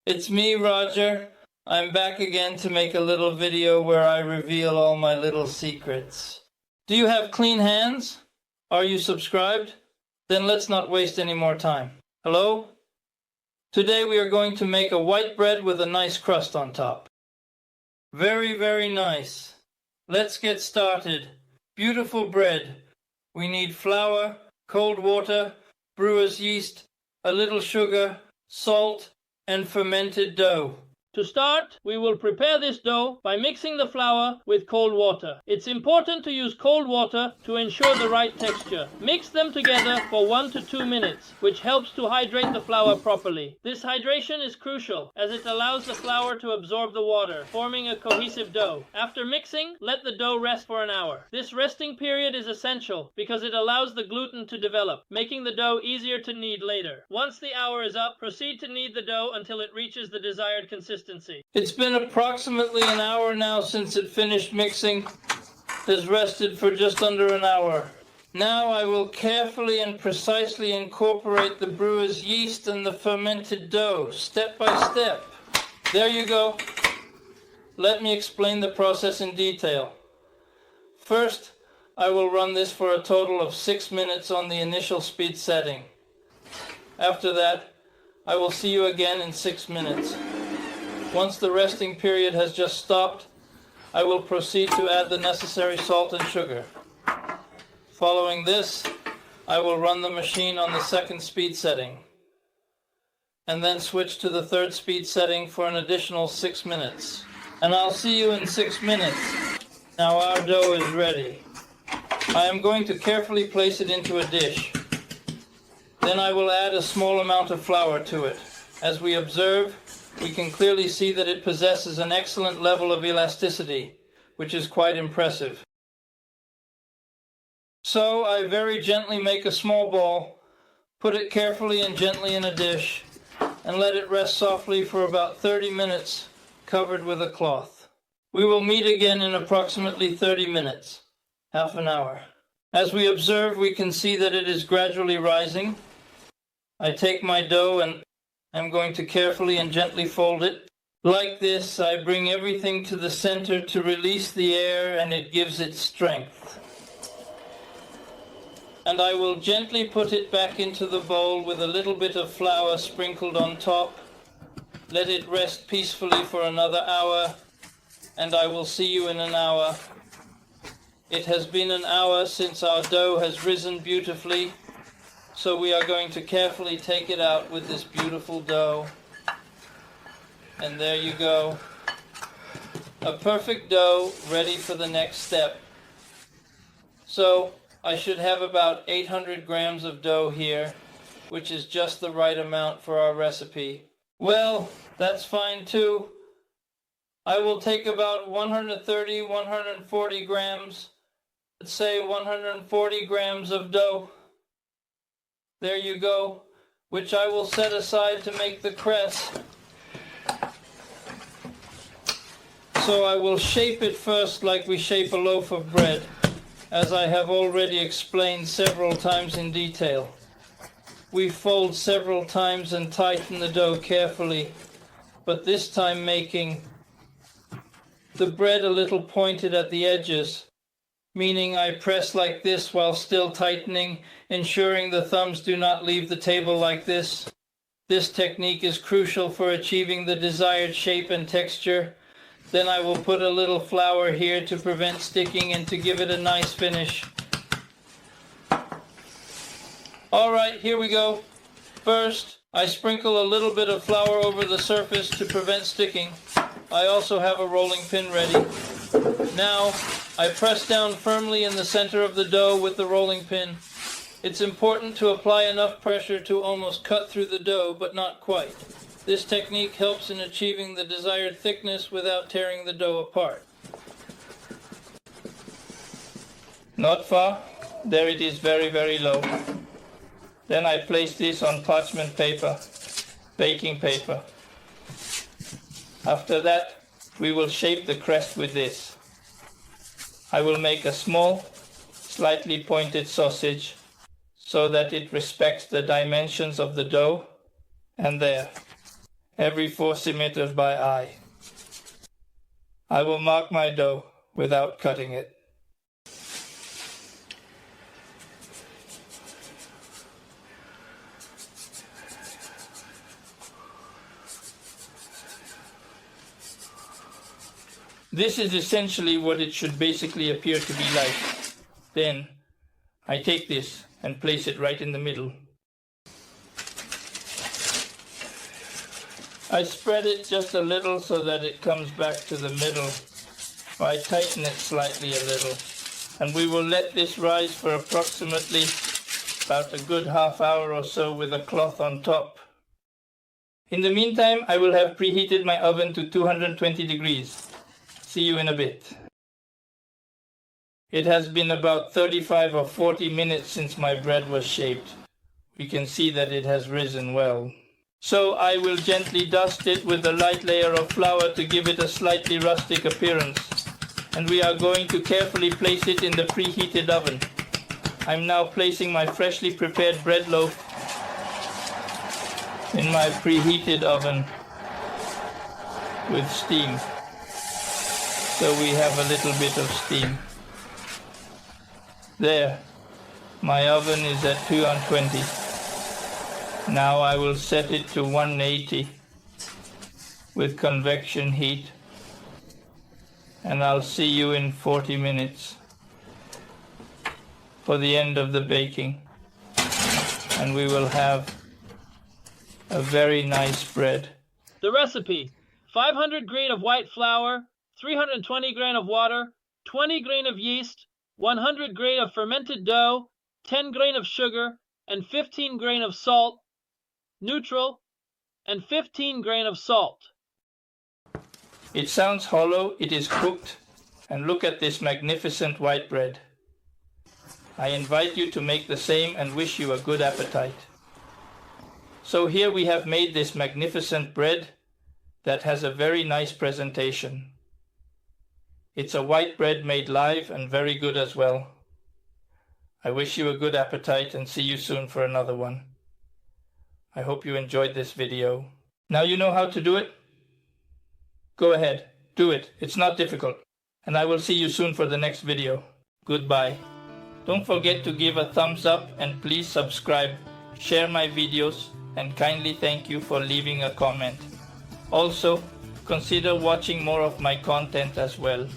It's me, Roger. I'm back again to make a little video where I reveal all my little secrets. Do you have clean hands? Are you subscribed? Then let's not waste any more time. Hello? Today we are going to make a white bread with a nice crust on top. Very, very nice. Let's get started. Beautiful bread. We need flour, cold water, brewer's yeast, a little sugar, salt, and fermented dough. To start, we will prepare this dough by mixing the flour with cold water. It's important to use cold water to ensure the right texture. Mix them together for 1 to 2 minutes, which helps to hydrate the flour properly. This hydration is crucial as it allows the flour to absorb the water, forming a cohesive dough. After mixing, let the dough rest for an hour. This resting period is essential because it allows the gluten to develop, making the dough easier to knead later. Once the hour is up, proceed to knead the dough until it reaches the desired consistency. It's been approximately an hour now since it finished mixing. It has rested for just under an hour. Now I will carefully and precisely incorporate the brewer's yeast and the fermented dough, step by step. There you go. Let me explain the process in detail. First, I will run this for a total of 6 minutes on the initial speed setting. After that, I will see you again in 6 minutes. Once the resting period has just stopped, I will proceed to add the necessary salt and sugar. Following this, I will run the machine on the second speed setting, and then switch to the third speed setting for an additional 6 minutes. And I'll see you in 6 minutes. Now our dough is ready. I am going to carefully place it into a dish. Then I will add a small amount of flour to it. As we observe, we can clearly see that it possesses an excellent level of elasticity, which is quite impressive. So I very gently make a small ball, put it carefully and gently in a dish, and let it rest softly for about 30 minutes, covered with a cloth. We will meet again in approximately 30 minutes, half an hour. As we observe, we can see that it is gradually rising. I take my dough and I'm going to carefully and gently fold it. Like this, I bring everything to the center to release the air, and it gives it strength. And I will gently put it back into the bowl with a little bit of flour sprinkled on top. Let it rest peacefully for another hour, and I will see you in an hour. It has been an hour since our dough has risen beautifully. So we are going to carefully take it out with this beautiful dough. And there you go. A perfect dough ready for the next step. So I should have about 800 grams of dough here, which is just the right amount for our recipe. Well, that's fine too. I will take about 130, 140 grams, let's say 140 grams of dough. There you go, which I will set aside to make the crest. So I will shape it first like we shape a loaf of bread, as I have already explained several times in detail. We fold several times and tighten the dough carefully, but this time making the bread a little pointed at the edges, meaning I press like this while still tightening, ensuring the thumbs do not leave the table like this. This technique is crucial for achieving the desired shape and texture. Then I will put a little flour here to prevent sticking and to give it a nice finish. Alright, here we go. First, I sprinkle a little bit of flour over the surface to prevent sticking. I also have a rolling pin ready. Now, I press down firmly in the center of the dough with the rolling pin. It's important to apply enough pressure to almost cut through the dough, but not quite. This technique helps in achieving the desired thickness without tearing the dough apart. Not far. There it is, very, very low. Then I place this on parchment paper, baking paper. After that, we will shape the crest with this. I will make a small, slightly pointed sausage so that it respects the dimensions of the dough, and there. every 4 centimeters by eye. I will mark my dough without cutting it. This is essentially what it should basically appear to be like. Then, I take this and place it right in the middle. I spread it just a little so that it comes back to the middle. I tighten it slightly a little. And we will let this rise for approximately about a good half hour or so with a cloth on top. In the meantime, I will have preheated my oven to 220 degrees. See you in a bit. It has been about 35 or 40 minutes since my bread was shaped. We can see that it has risen well. So I will gently dust it with a light layer of flour to give it a slightly rustic appearance. And we are going to carefully place it in the preheated oven. I'm now placing my freshly prepared bread loaf in my preheated oven with steam. So we have a little bit of steam. There, my oven is at 220. Now I will set it to 180 with convection heat, and I'll see you in 40 minutes for the end of the baking, and we will have a very nice bread. The recipe: 500 grain of white flour, 320 grain of water, 20 grain of yeast, 100 grain of fermented dough, 10 grain of sugar, and 15 grain of salt, neutral, and 15 grain of salt. It sounds hollow, it is cooked, and look at this magnificent white bread. I invite you to make the same and wish you a good appetite. So here we have made this magnificent bread that has a very nice presentation. It's a white bread made live and very good as well. I wish you a good appetite and see you soon for another one. I hope you enjoyed this video. Now you know how to do it? Go ahead, do it. It's not difficult. And I will see you soon for the next video. Goodbye. Don't forget to give a thumbs up and please subscribe, share my videos, and kindly thank you for leaving a comment. Also, consider watching more of my content as well.